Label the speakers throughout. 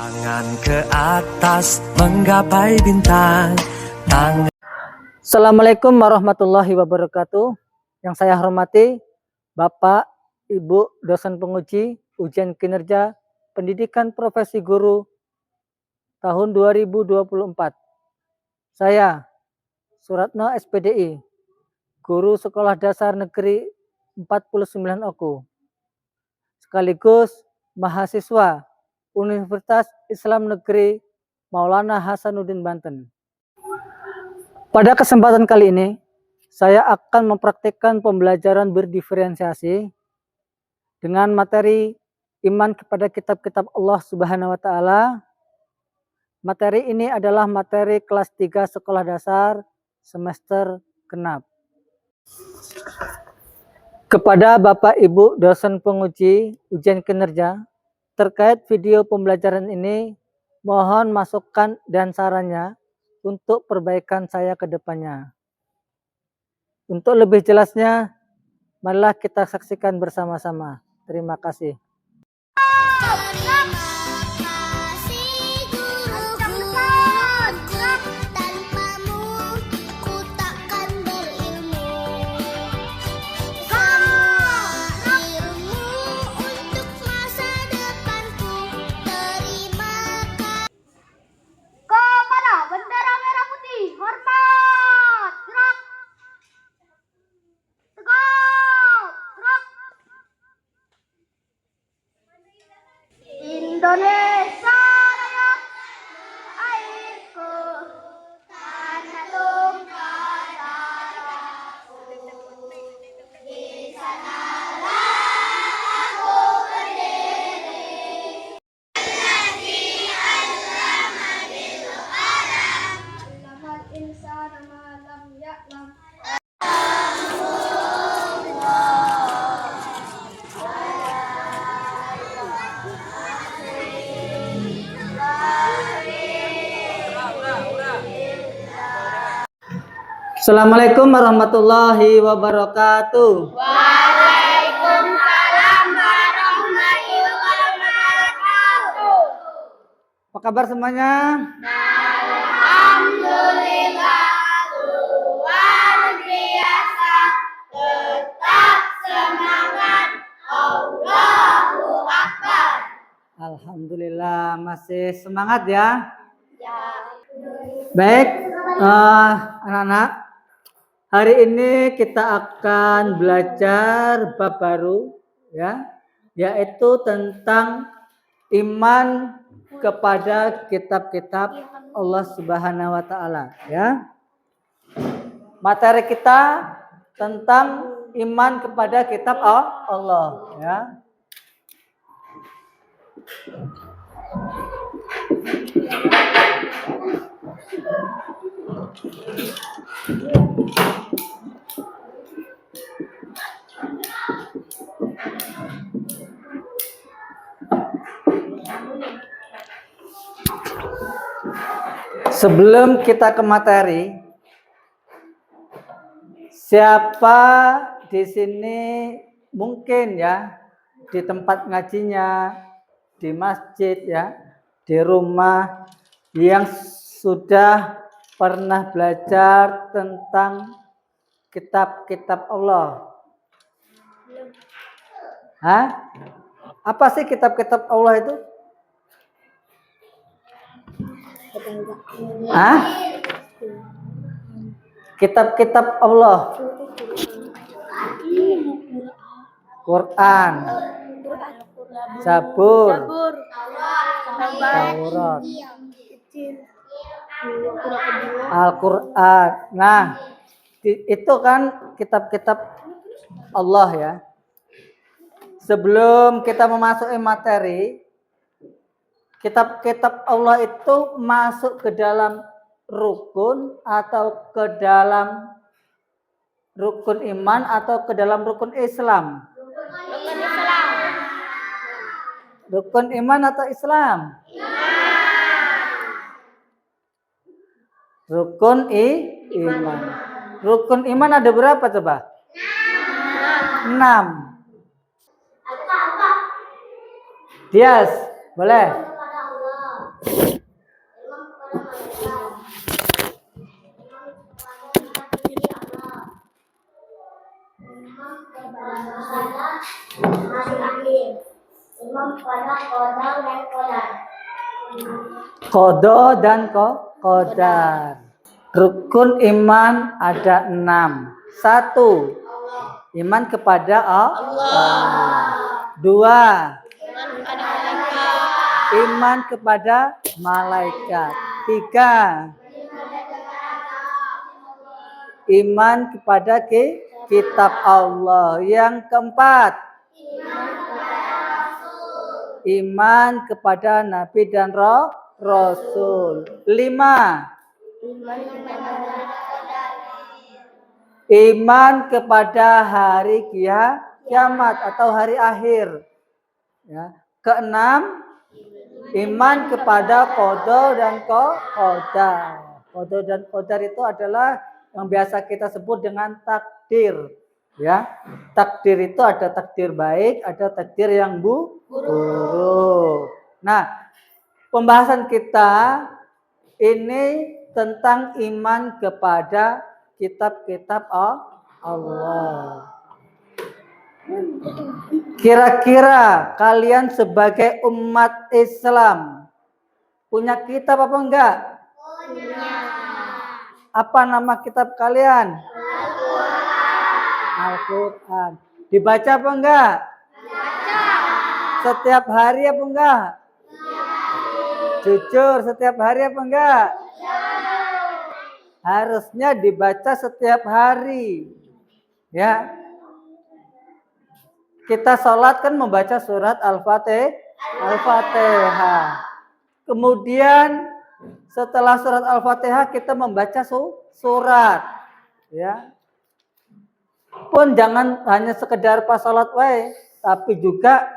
Speaker 1: Tangan ke atas menggapai bintang.
Speaker 2: Assalamualaikum warahmatullahi wabarakatuh. Yang saya hormati Bapak, Ibu dosen penguji ujian kinerja pendidikan profesi guru tahun 2024. Saya Suratno SPDI, Guru Sekolah Dasar Negeri 49 Oku, sekaligus mahasiswa Universitas Islam Negeri Maulana Hasanuddin Banten. Pada kesempatan kali ini, saya akan mempraktikkan pembelajaran berdiferensiasi dengan materi iman kepada kitab-kitab Allah Subhanahu wa Ta'ala. Materi ini adalah materi kelas 3 sekolah dasar semester genap. Kepada Bapak Ibu dosen penguji ujian kinerja, terkait video pembelajaran ini, mohon masukan dan sarannya untuk perbaikan saya ke depannya. Untuk lebih jelasnya, marilah kita saksikan bersama-sama. Terima kasih.
Speaker 3: Indonesia Raya, airku, tanah tumpah darahku, di sanalah aku berdiri. Alladzi 'allama bil qalam, 'allamal insana ma lam ya'lam.
Speaker 2: Assalamualaikum warahmatullahi wabarakatuh.
Speaker 3: Waalaikumsalam warahmatullahi wabarakatuh.
Speaker 2: Apa kabar semuanya?
Speaker 3: Alhamdulillah, luar biasa. Tetap semangat, Allahu Akbar.
Speaker 2: Alhamdulillah masih semangat ya.
Speaker 3: Ya.
Speaker 2: Baik, anak-anak. Hari ini kita akan belajar bab baru ya, yaitu tentang iman kepada kitab-kitab Allah Subhanahu wa Ta'ala ya. Materi kita tentang iman kepada kitab Allah ya. Sebelum kita ke materi, siapa di sini mungkin ya di tempat ngajinya, di masjid ya, di rumah yang sudah pernah belajar tentang kitab-kitab Allah? Hah? Apa sih kitab-kitab Allah itu? Hah? Kitab-kitab Allah. Quran, Zabur, Taurat, Al-Quran. Nah, itu kan kitab-kitab Allah ya. Sebelum kita memasuki materi, kitab-kitab Allah itu masuk ke dalam rukun atau ke dalam rukun iman atau ke dalam rukun Islam?
Speaker 3: Rukun Islam.
Speaker 2: Rukun iman atau Islam? Rukun iman. Rukun iman ada berapa coba? 6. Dias, boleh?
Speaker 3: Imam pada kodam dan kodar.
Speaker 2: Kodo dan kodar. Rukun iman ada 6. 1. Iman kepada Allah. 2. Iman kepada malaikat. 3. Iman kepada kitab Allah. Yang keempat, iman kepada Nabi dan Rasul. 5. Iman kepada hari kiamat atau hari akhir. Ya. 6. Iman kepada qada dan qadar. Qada dan qadar itu adalah yang biasa kita sebut dengan takdir. Ya, takdir itu ada takdir baik, ada takdir yang buruk. Nah, pembahasan kita ini tentang iman kepada kitab-kitab Allah. Kira-kira kalian sebagai umat Islam punya kitab apa enggak? Punya. Apa nama kitab kalian? Al-Quran. Dibaca apa enggak? Baca. Setiap hari apa enggak? Jujur, setiap hari apa enggak? Harusnya dibaca setiap hari. Ya. Kita sholat kan membaca surat Al-Fatihah. Kemudian setelah surat Al-Fatihah kita membaca surat. Ya. Pun jangan hanya sekedar pas sholat wae, tapi juga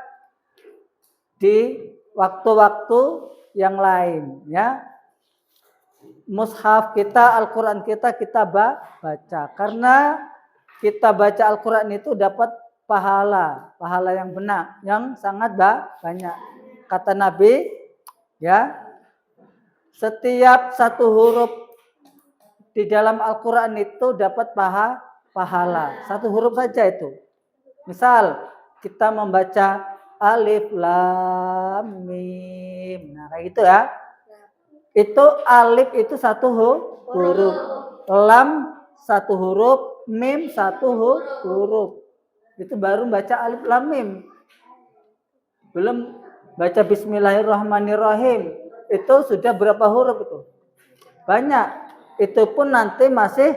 Speaker 2: di waktu-waktu yang lain, ya. Mushaf kita, Al-Quran kita baca. Karena kita baca Al-Quran itu dapat pahala yang benar, yang sangat banyak. Kata Nabi, ya, setiap satu huruf di dalam Al-Quran itu dapat pahala. Satu huruf saja itu. Misal kita membaca alif lam mim. Nah, kayak gitu ya. Itu alif itu satu huruf. Lam satu huruf, mim satu huruf. Itu baru baca alif lam mim. Belum baca bismillahirrahmanirrahim. Itu sudah berapa huruf itu? Banyak. Itu pun nanti masih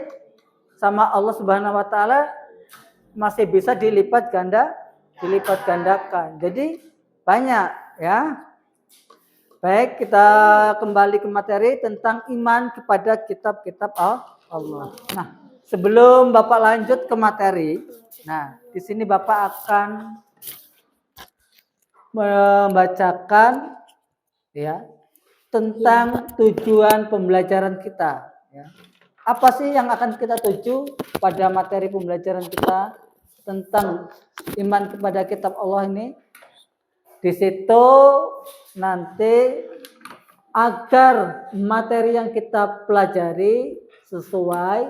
Speaker 2: sama Allah Subhanahu wa taala masih bisa dilipat gandakan. Jadi banyak, ya. Baik, kita kembali ke materi tentang iman kepada kitab-kitab Allah. Nah, sebelum Bapak lanjut ke materi, nah, di sini Bapak akan membacakan, ya, tentang tujuan pembelajaran kita, ya. Apa sih yang akan kita tuju pada materi pembelajaran kita tentang iman kepada kitab Allah ini? Di situ nanti agar materi yang kita pelajari sesuai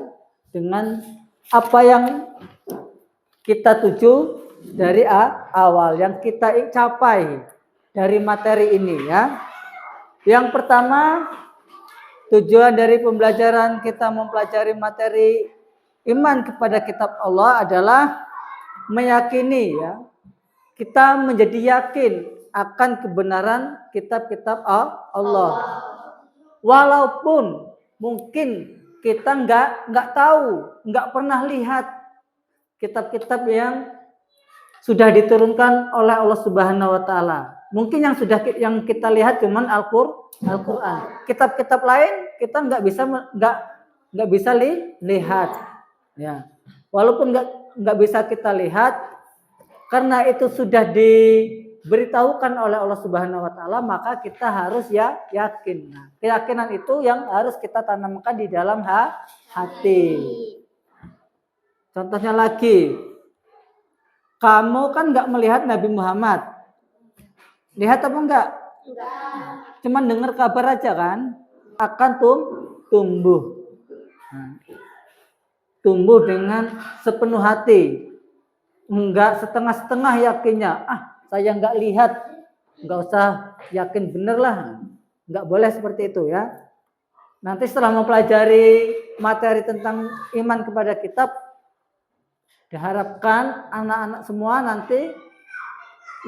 Speaker 2: dengan apa yang kita tuju dari awal, yang kita capai dari materi ini, ya. Yang pertama, tujuan dari pembelajaran kita mempelajari materi iman kepada kitab Allah adalah meyakini, ya. Kita menjadi yakin akan kebenaran kitab-kitab Allah. Walaupun mungkin kita nggak tahu, nggak pernah lihat kitab-kitab yang sudah diturunkan oleh Allah Subhanahu wa taala. Mungkin yang kita lihat cuman Al-Qur'an. Kitab-kitab lain kita nggak bisa lihat. Ya. Walaupun nggak bisa kita lihat, karena itu sudah diberitahukan oleh Allah Subhanahu wa taala, maka kita harus yakin. Nah, keyakinan itu yang harus kita tanamkan di dalam hati. Contohnya lagi, kamu kan nggak melihat Nabi Muhammad. Lihat apa enggak? cuman dengar kabar aja kan, akan tumbuh. Nah, tumbuh dengan sepenuh hati. Enggak setengah-setengah yakinnya. Saya enggak lihat, enggak usah yakin bener lah. Enggak boleh seperti itu ya. Nanti setelah mempelajari materi tentang iman kepada kitab, diharapkan anak-anak semua nanti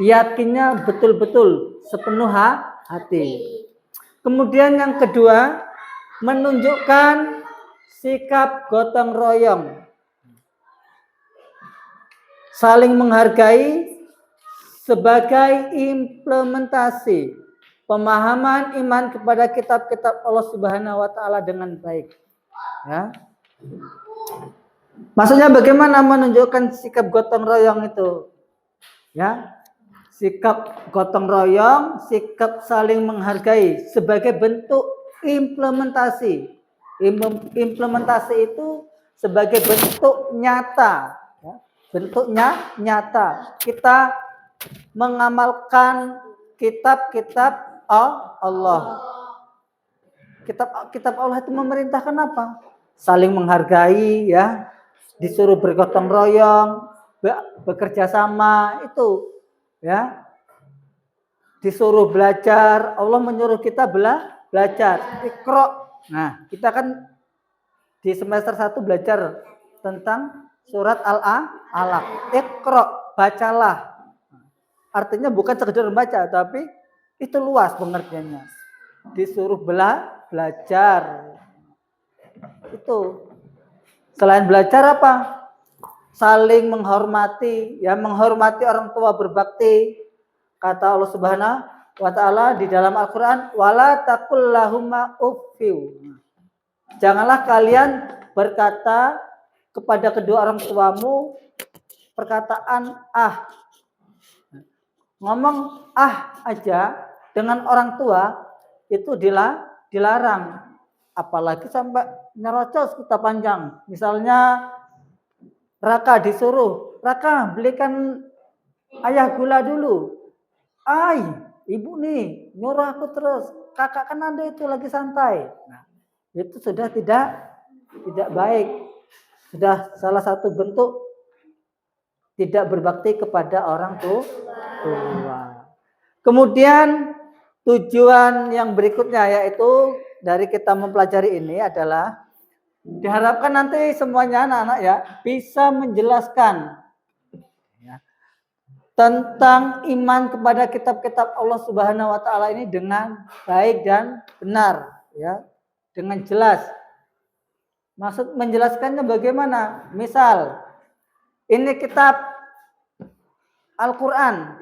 Speaker 2: yakinnya betul-betul sepenuh hati. Kemudian yang kedua, menunjukkan sikap gotong royong. Saling menghargai sebagai implementasi pemahaman iman kepada kitab-kitab Allah Subhanahu wa taala dengan baik. Ya. Maksudnya bagaimana menunjukkan sikap gotong royong itu? Ya. Sikap gotong royong, sikap saling menghargai sebagai bentuk implementasi. Implementasi itu sebagai bentuk nyata. Ya. Bentuknya nyata. Kita mengamalkan kitab-kitab Allah. Kitab Allah itu memerintahkan apa? Saling menghargai, ya. Disuruh bergotong royong, bekerja sama, itu. Ya, disuruh belajar, Allah menyuruh kita belajar. Iqra. Nah, kita kan di semester 1 belajar tentang surat Al-Alaq. Iqra, bacalah. Artinya bukan sekedar membaca, tapi itu luas pengertiannya. Disuruh belajar. Itu. Selain belajar apa? Saling menghormati, ya, menghormati orang tua, berbakti. Kata Allah Subhanahu wa taala di dalam Al-Qur'an, wala taqul lahumma uffiu. Janganlah kalian berkata kepada kedua orang tuamu perkataan Ngomong aja dengan orang tua itu dilarang. Apalagi sampai nyerocos kita panjang. Misalnya Raka disuruh, Raka belikan ayah gula dulu. Ibu nih nyuruh aku terus. Kakak kan ada itu lagi santai. Nah, itu sudah tidak baik. Sudah salah satu bentuk tidak berbakti kepada orang tua. Kemudian tujuan yang berikutnya yaitu dari kita mempelajari ini adalah diharapkan nanti semuanya anak-anak ya bisa menjelaskan ya, tentang iman kepada kitab-kitab Allah Subhanahu wa taala ini dengan baik dan benar ya, dengan jelas. Maksud menjelaskannya bagaimana? Misal ini kitab Al-Qur'an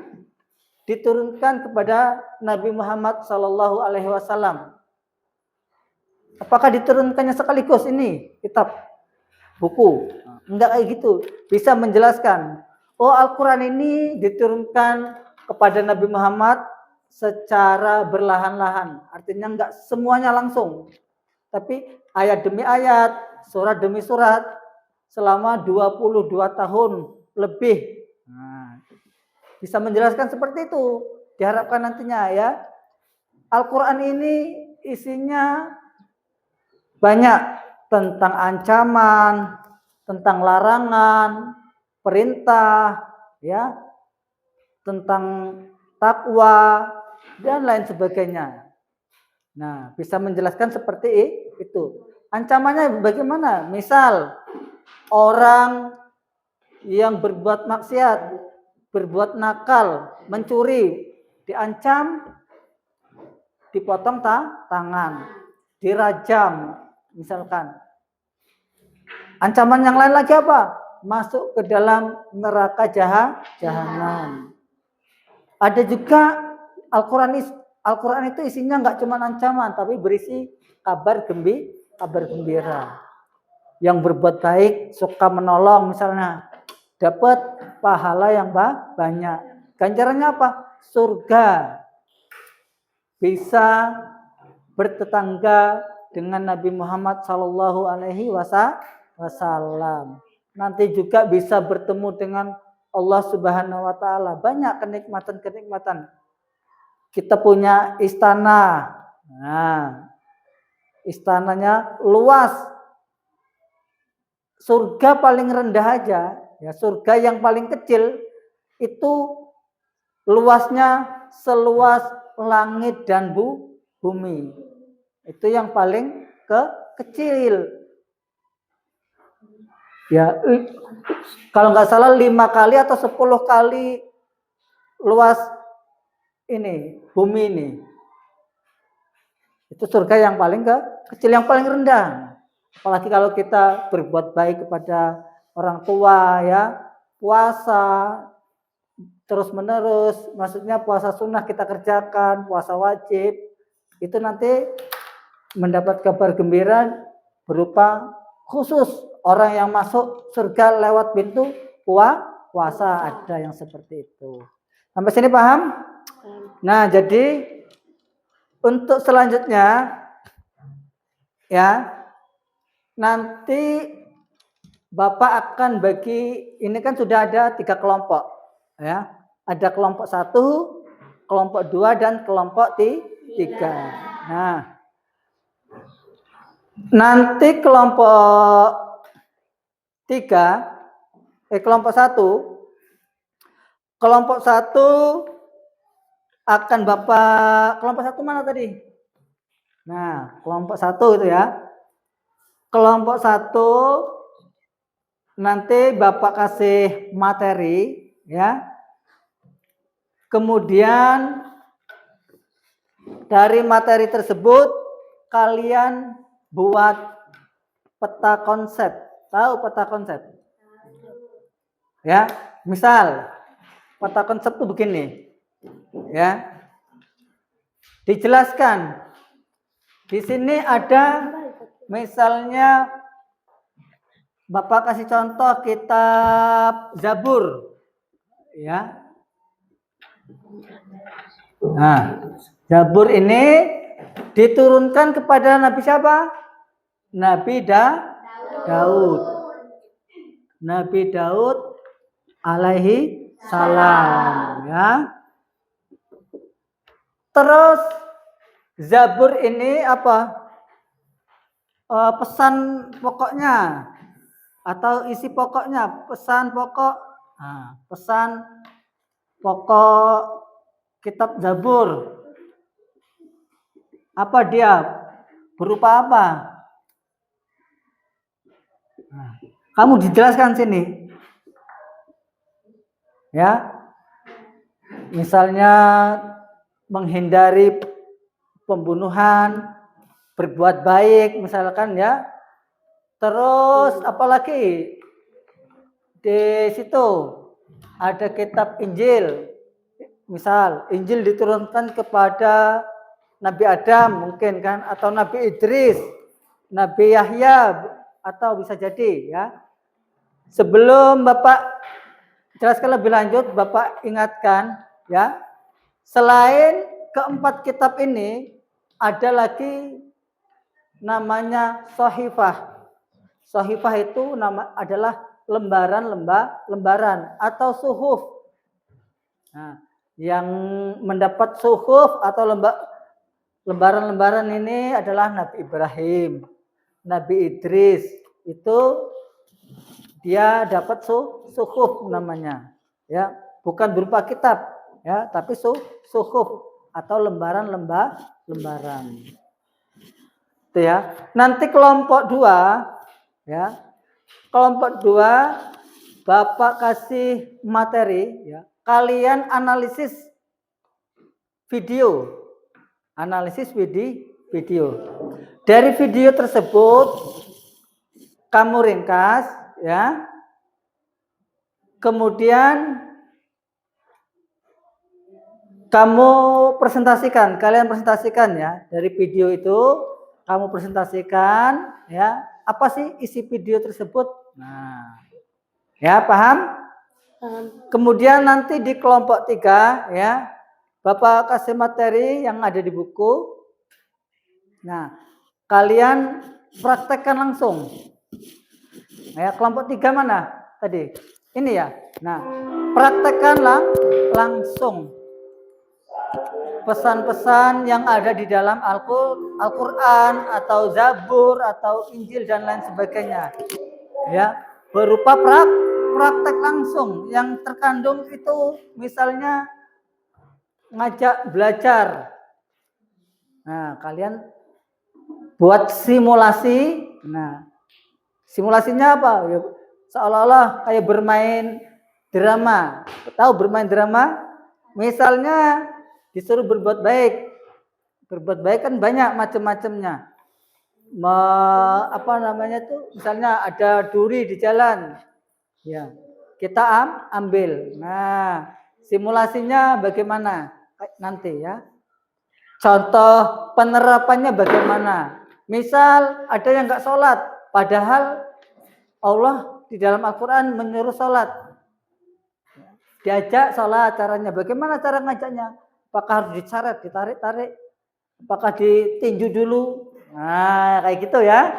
Speaker 2: diturunkan kepada Nabi Muhammad sallallahu alaihi wasallam. Apakah diturunkannya sekaligus ini kitab buku? Enggak kayak gitu. Bisa menjelaskan. Oh, Al-Quran ini diturunkan kepada Nabi Muhammad secara berlahan-lahan. Artinya enggak semuanya langsung. Tapi ayat demi ayat, surat demi surat selama 22 tahun lebih. Nah, bisa menjelaskan seperti itu. Diharapkan nantinya ya. Al-Quran ini isinya banyak tentang ancaman, tentang larangan, perintah, ya, tentang takwa dan lain sebagainya. Nah, bisa menjelaskan seperti itu. Ancamannya bagaimana? Misal orang yang berbuat maksiat, berbuat nakal, mencuri, diancam dipotong tangan, dirajam. Misalkan ancaman yang lain lagi apa? Masuk ke dalam neraka jahanam. Ada juga Al-Quran itu isinya nggak cuma ancaman, tapi berisi kabar gembira. Yang berbuat baik, suka menolong misalnya, dapat pahala yang banyak. Ganjarannya apa? Surga. Bisa bertetangga dengan Nabi Muhammad sallallahu alaihi wasallam. Nanti juga bisa bertemu dengan Allah Subhanahu wa taala. Banyak kenikmatan-kenikmatan. kita punya istana. Nah, istananya luas. Surga paling rendah aja, ya surga yang paling kecil itu luasnya seluas langit dan bumi. Itu yang paling kecil. Ya, kalau nggak salah 5 kali atau 10 kali luas ini bumi ini. Itu surga yang paling kecil, yang paling rendah. Apalagi kalau kita berbuat baik kepada orang tua, ya, puasa terus menerus, maksudnya puasa sunnah kita kerjakan, puasa wajib, itu nanti mendapat kabar gembira berupa khusus orang yang masuk surga lewat pintu puasa, ada yang seperti itu. Sampai sini paham? Nah, jadi untuk selanjutnya, ya, nanti Bapak akan bagi, ini kan sudah ada 3 kelompok, ya. Ada kelompok 1, kelompok 2, dan kelompok 3. Nah, nanti kelompok 3, kelompok 1 akan Bapak, kelompok 1 mana tadi? Nah, kelompok 1 itu ya. Kelompok 1 nanti Bapak kasih materi, ya. Kemudian dari materi tersebut kalian buat peta konsep. Tahu peta konsep? Ya, misal peta konsep itu begini. Ya. Dijelaskan. Di sini ada misalnya Bapak kasih contoh kitab Zabur, ya. Nah, Zabur ini diturunkan kepada Nabi siapa? Nabi Daud. Nabi Daud alaihi salam, ya. Terus Zabur ini apa? Pesan pokoknya atau isi pokoknya, pesan pokok. Nah, pesan pokok kitab Zabur. Apa dia? Berupa apa? Nah, kamu dijelaskan sini. Ya. Misalnya menghindari pembunuhan, berbuat baik misalkan, ya. Terus apalagi di situ ada kitab Injil. Misal Injil diturunkan kepada Nabi Adam mungkin kan, atau Nabi Idris, Nabi Yahya, atau bisa jadi, ya. Sebelum Bapak jelaskan lebih lanjut, Bapak ingatkan, ya. Selain keempat kitab ini, ada lagi namanya Shahifah. Shahifah itu adalah lembaran atau suhuf. Nah, yang mendapat suhuf atau lembaran-lembaran ini adalah Nabi Ibrahim, Nabi Idris. Itu dia dapat suhuf namanya, ya, bukan berupa kitab, ya, tapi suhuf atau lembaran. Itu ya. Nanti kelompok 2, ya. Kelompok 2 Bapak kasih materi, ya. Kalian analisis video. Analisis video. Dari video tersebut kamu ringkas, ya. Kemudian kamu presentasikan, kalian presentasikan, ya. Dari video itu kamu presentasikan, ya. Apa sih isi video tersebut? Nah, ya, paham? Kemudian nanti di kelompok 3, ya, Bapak kasih materi yang ada di buku. Nah, kalian praktekkan langsung. Ya, kelompok 3 mana tadi? Ini, ya. Nah, praktekkan langsung. pesan-pesan yang ada di dalam Al-Quran atau Zabur atau Injil dan lain sebagainya, ya, berupa praktek langsung yang terkandung itu, misalnya ngajak belajar. Nah, kalian buat simulasi. Nah, simulasinya apa? Ya, seolah-olah kayak bermain drama. Tahu bermain drama? Misalnya disuruh berbuat baik. Berbuat baik kan banyak macam-macamnya. Apa namanya tuh? Misalnya ada duri di jalan. Ya, kita ambil. Nah, simulasinya bagaimana nanti ya? Contoh penerapannya bagaimana? Misal ada yang nggak sholat, padahal Allah di dalam Al-Quran menyuruh sholat. Diajak sholat, caranya bagaimana cara ngajaknya? Apakah harus dicaret, ditarik-tarik? Apakah ditinju dulu? Nah, kayak gitu ya.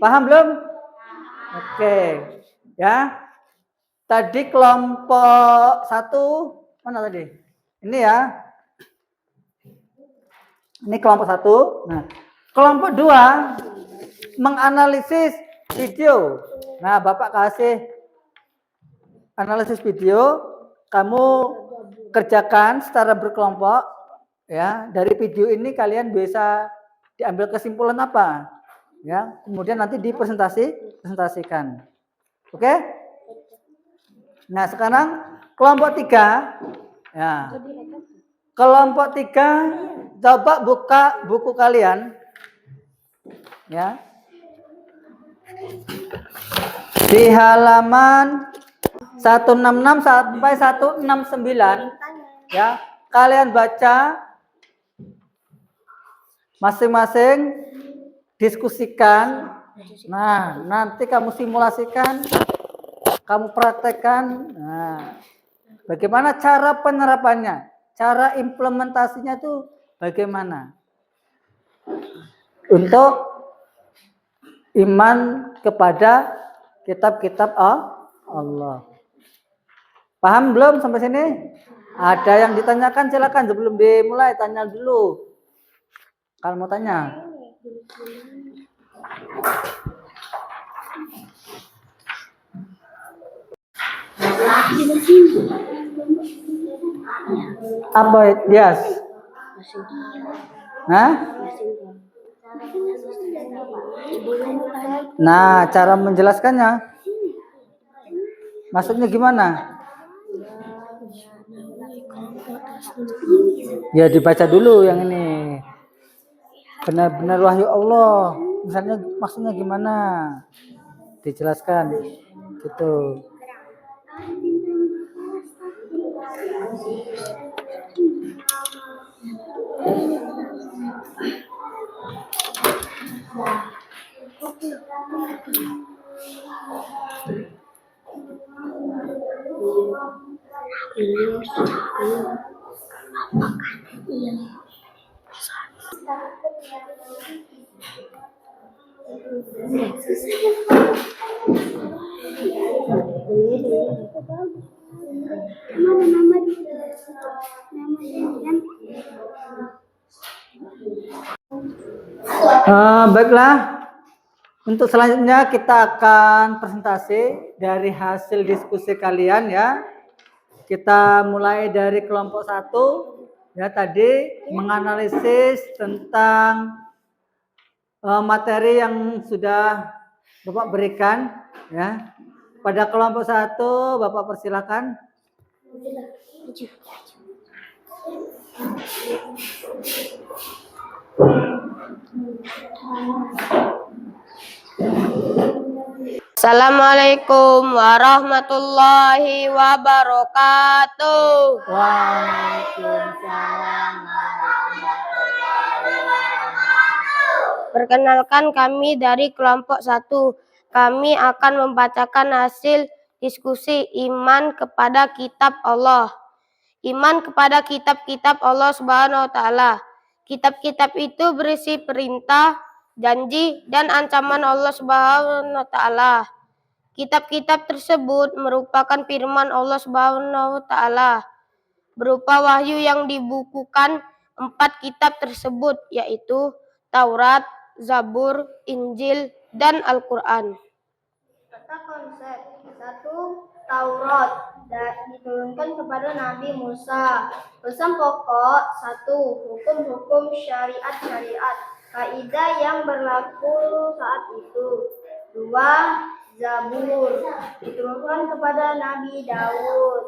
Speaker 2: Paham belum? Oke. Ya. Tadi kelompok 1 mana tadi? Ini ya. Ini kelompok 1. Nah, kelompok 2 menganalisis video. Nah, Bapak kasih analisis video, kamu kerjakan secara berkelompok ya. Dari video ini kalian bisa diambil kesimpulan apa? Ya, kemudian nanti presentasikan. Oke? Nah, sekarang kelompok 3 ya. Kelompok 3 coba buka buku kalian ya. Di halaman 166 sampai 169 ya. Kalian baca masing-masing, diskusikan. Nah, nanti kamu simulasikan, kamu praktekkan. Nah, bagaimana cara penerapannya? Cara implementasinya itu bagaimana? Untuk iman kepada kitab-kitab Allah. Paham belum sampai sini? Ada yang ditanyakan, silakan sebelum dimulai tanya dulu. Kalau mau tanya. Apa Dias? Hah? Nah, cara menjelaskannya maksudnya gimana? Ya dibaca dulu yang ini. Benar-benar wahyu Allah. Misalnya maksudnya gimana? Dijelaskan gitu. Baiklah, untuk selanjutnya kita akan presentasi dari hasil diskusi kalian ya. Kita mulai dari kelompok 1 ya, tadi menganalisis tentang materi yang sudah Bapak berikan ya. Pada kelompok 1 Bapak persilakan.
Speaker 4: Assalamualaikum warahmatullahi wabarakatuh.
Speaker 2: Waalaikumsalam.
Speaker 4: Perkenalkan, kami dari kelompok 1. Kami akan membacakan hasil diskusi iman kepada kitab Allah. Iman kepada kitab-kitab Allah Subhanahu wa taala. Kitab-kitab itu berisi perintah, janji, dan ancaman Allah Subhanahu wa taala. Kitab-kitab tersebut merupakan firman Allah Subhanahu wa taala berupa wahyu yang dibukukan empat kitab tersebut, yaitu Taurat, Zabur, Injil, dan Al-Quran.
Speaker 3: Kata konsep. 1. Taurat diturunkan kepada Nabi Musa. Pesan pokok. 1. Hukum-hukum syariat-syariat. Kaidah yang berlaku saat itu. 2. Zabur diturunkan kepada Nabi Daud.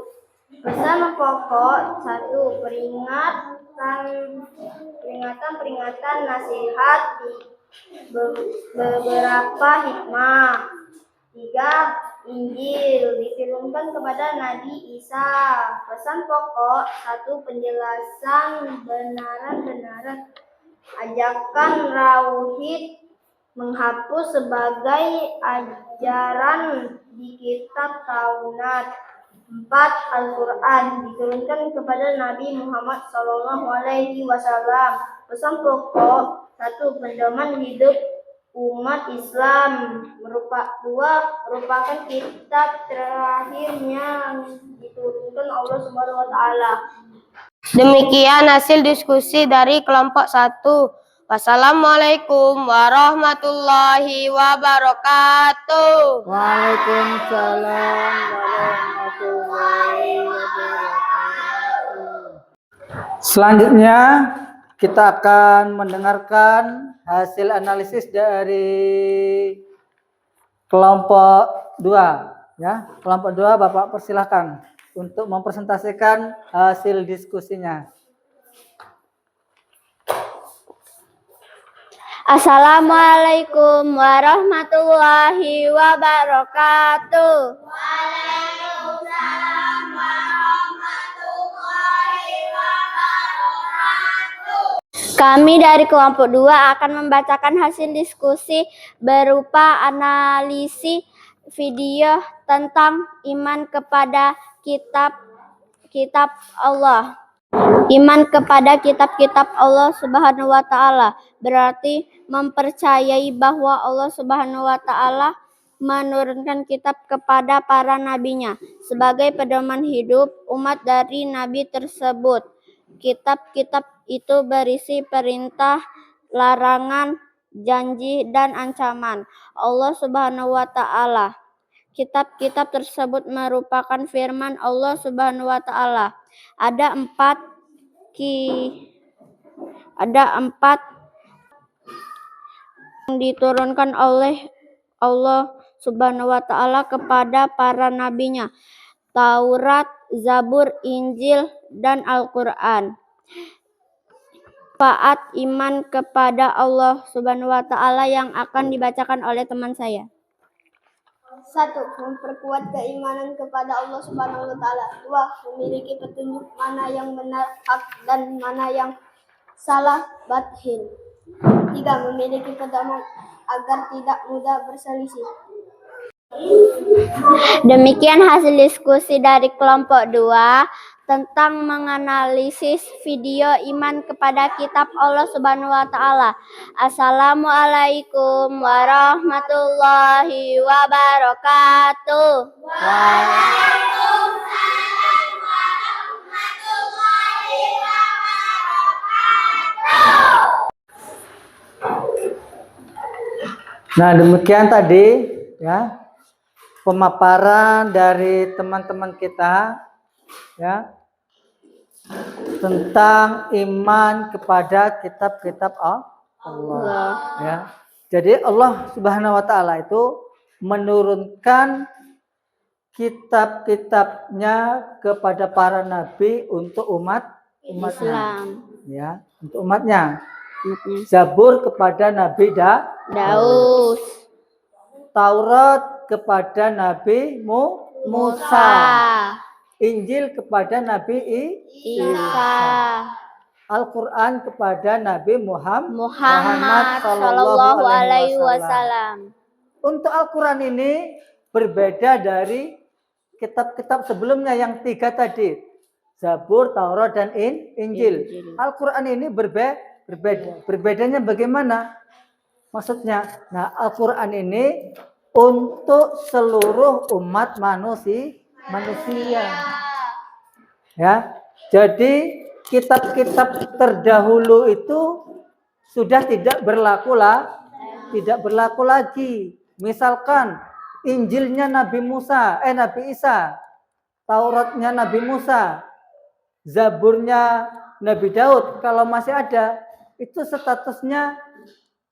Speaker 3: Pesan pokok. 1. Peringatan nasihat di beberapa hikmah. 3. Injil diturunkan kepada Nabi Isa. Pesan pokok. 1. Penjelasan benaran-benaran ajakan tauhid, menghapus sebagai ajaran di kitab Taurat. 4. Al-Quran diturunkan kepada Nabi Muhammad SAW. Pesan pokok. 1. Pedoman hidup umat Islam. 2. Merupakan kitab terakhirnya diturunkan Allah Subhanahu wa taala.
Speaker 4: Demikian hasil diskusi dari kelompok 1. Wassalamualaikum warahmatullahi wabarakatuh.
Speaker 2: Waalaikumsalam warahmatullahi wabarakatuh. Selanjutnya kita akan mendengarkan hasil analisis dari kelompok 2. Ya, kelompok 2 Bapak persilahkan untuk mempresentasikan hasil diskusinya.
Speaker 5: Assalamualaikum warahmatullahi wabarakatuh.
Speaker 3: Waalaikumsalam warahmatullahi wabarakatuh.
Speaker 5: Kami dari kelompok 2 akan membacakan hasil diskusi berupa analisis video tentang iman kepada kitab Allah. Iman kepada kitab-kitab Allah Subhanahu wa taala berarti mempercayai bahwa Allah Subhanahu wa taala menurunkan kitab kepada para nabinya sebagai pedoman hidup umat dari nabi tersebut. Kitab-kitab itu berisi perintah, larangan, janji, dan ancaman Allah Subhanahu wa taala. Kitab-kitab tersebut merupakan firman Allah Subhanahu wa taala. Ada empat yang diturunkan oleh Allah Subhanahu wa taala kepada para nabinya. Taurat, Zabur, Injil, dan Al-Quran. Manfaat iman kepada Allah Subhanahu wa taala yang akan dibacakan oleh teman saya.
Speaker 3: 1. Memperkuat keimanan kepada Allah Subhanahu wa taala. 2. Memiliki petunjuk mana yang benar hak dan mana yang salah batil. 3. Memiliki pedoman agar tidak mudah berselisih.
Speaker 5: Demikian hasil diskusi dari kelompok 2 tentang menganalisis video iman kepada kitab Allah Subhanahu wa taala. Assalamualaikum warahmatullahi wabarakatuh.
Speaker 3: Waalaikumsalam warahmatullahi wabarakatuh.
Speaker 2: Nah, demikian tadi ya pemaparan dari teman-teman kita ya tentang iman kepada kitab-kitab Allah. Ya. Jadi Allah Subhanahu wa taala itu menurunkan kitab-kitabnya kepada para nabi untuk umatnya.
Speaker 5: Islam.
Speaker 2: Ya, untuk umatnya. Zabur kepada Nabi
Speaker 5: Daud.
Speaker 2: Taurat kepada Nabi Musa. Injil kepada Nabi
Speaker 5: Isa.
Speaker 2: Al-Quran kepada Nabi
Speaker 5: Muhammad sallallahu alaihi wasallam.
Speaker 2: Untuk Al-Quran ini berbeda dari kitab-kitab sebelumnya yang 3 tadi. Zabur, Taurat, dan Injil. Al-Quran ini berbeda. Berbedanya bagaimana? Maksudnya, nah Al-Quran ini untuk seluruh umat manusia. Ya, jadi kitab-kitab terdahulu itu sudah tidak berlaku lagi. Misalkan Injilnya Nabi Isa, Tauratnya Nabi Musa, Zaburnya Nabi Daud, kalau masih ada, itu statusnya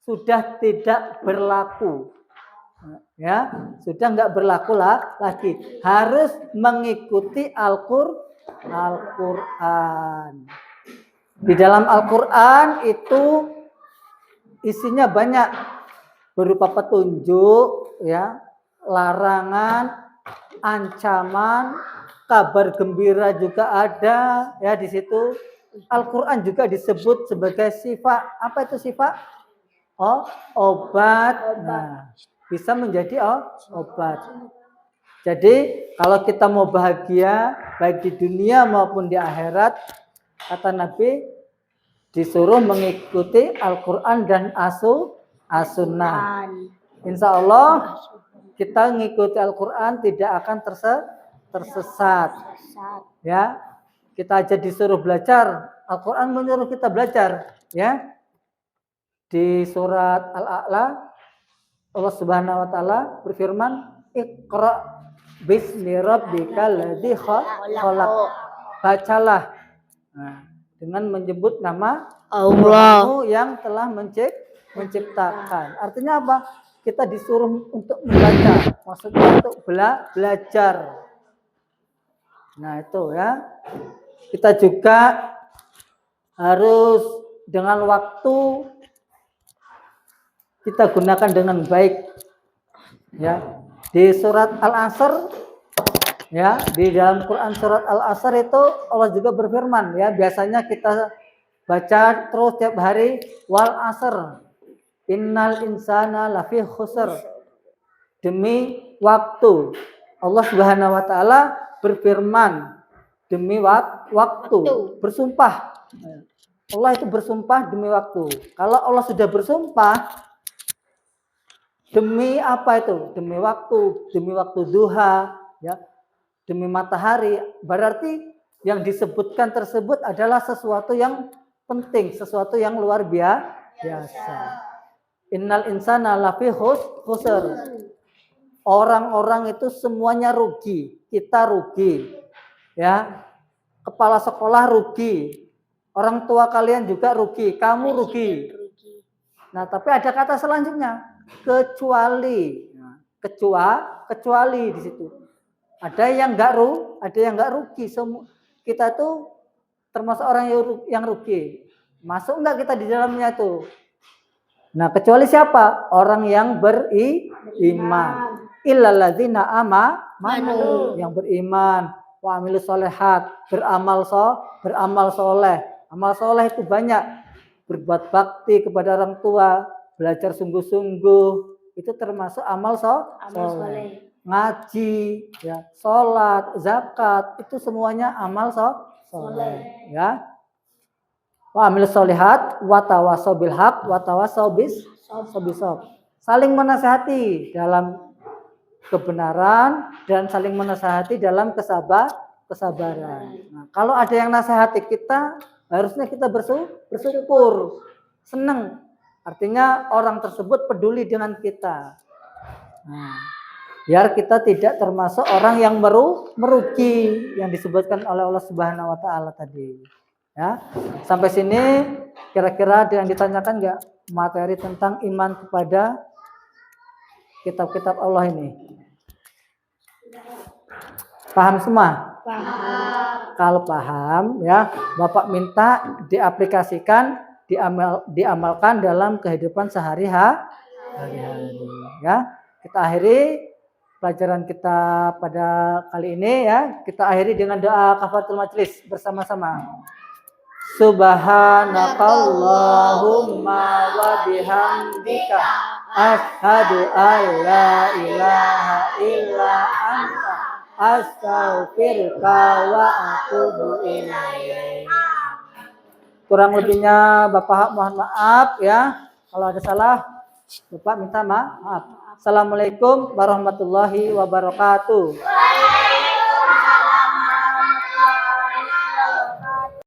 Speaker 2: sudah tidak berlaku. Ya, sudah nggak berlaku lagi. Harus mengikuti Al-Quran. Di dalam Al-Quran itu isinya banyak, berupa petunjuk, ya, larangan, ancaman, kabar gembira juga ada, ya, di situ. Al-Quran juga disebut sebagai sifat. Apa itu sifat? Obat. Nah, bisa menjadi obat. Jadi kalau kita mau bahagia baik di dunia maupun di akhirat, kata Nabi, disuruh mengikuti Al-Quran dan As-Sunnah. Insya Allah kita mengikuti Al-Quran tidak akan tersesat. Ya, kita aja disuruh belajar. Al-Quran menyuruh kita belajar. Ya, di surat Al-A'la Allah Subhanahu Wa Taala berfirman, Iqra bismi rabbikal ladzi khalaq. Bacalah. Nah, dengan menyebut nama Allah yang telah menciptakan. Artinya apa? Kita disuruh untuk membaca, maksudnya untuk belajar. Nah, itu ya. Kita juga harus dengan waktu kita gunakan dengan baik. Ya. Di surat Al-Asr, ya, di dalam Quran surat Al-Asr itu Allah juga berfirman, ya, biasanya kita baca terus tiap hari, wal asr innal insana lafi khusr. Demi waktu, Allah Subhanahu Wa Taala berfirman demi waktu, bersumpah. Allah itu bersumpah demi waktu. Kalau Allah sudah bersumpah demi apa itu? Demi waktu duha, ya, demi matahari. Berarti yang disebutkan tersebut adalah sesuatu yang penting, sesuatu yang luar biasa. Innal insana lafi khusr. Orang-orang itu semuanya rugi, kita rugi. Ya. Kepala sekolah rugi. Orang tua kalian juga rugi, kamu rugi. Nah, tapi ada kata selanjutnya, kecuali di situ. Ada yang enggak rugi. Kita tuh termasuk orang yang rugi. Masuk enggak kita di dalamnya tuh? Nah, kecuali siapa? Orang yang beriman. Illal ladzina amanu, yang beriman, wa amilus sholihat, beramal soleh. Amal soleh itu banyak. Berbuat bakti kepada orang tua, belajar sungguh-sungguh, itu termasuk amal soleh. Ngaji, ya, sholat, zakat, itu semuanya amal soleh. Ya. Wa amilus sholihat, wa tawassaw bil haq, wa tawassaw bis sabr. Saling menasihati dalam kebenaran dan saling menasihati dalam kesabaran. Nah, kalau ada yang nasihati kita, harusnya kita bersyukur, senang. Artinya orang tersebut peduli dengan kita. Nah, biar kita tidak termasuk orang yang merugi yang disebutkan oleh Allah Subhanahu Wa Taala tadi. Ya, sampai sini kira-kira ada yang ditanyakan nggak materi tentang iman kepada kitab-kitab Allah ini? Paham semua? Paham. Kalau paham, ya, Bapak minta diaplikasikan, diamalkan dalam kehidupan sehari-hari. Ya, kita akhiri pelajaran kita pada kali ini, ya. Kita akhiri dengan doa kafaratul majelis bersama-sama. Subhanakallahumma wa bihamdika asyhadu an la ilaha illa anta astaghfiruka wa atubu ilaik. Kurang lebihnya Bapak mohon maaf, ya. Kalau ada salah Bapak minta maaf. Assalamualaikum warahmatullahi wabarakatuh.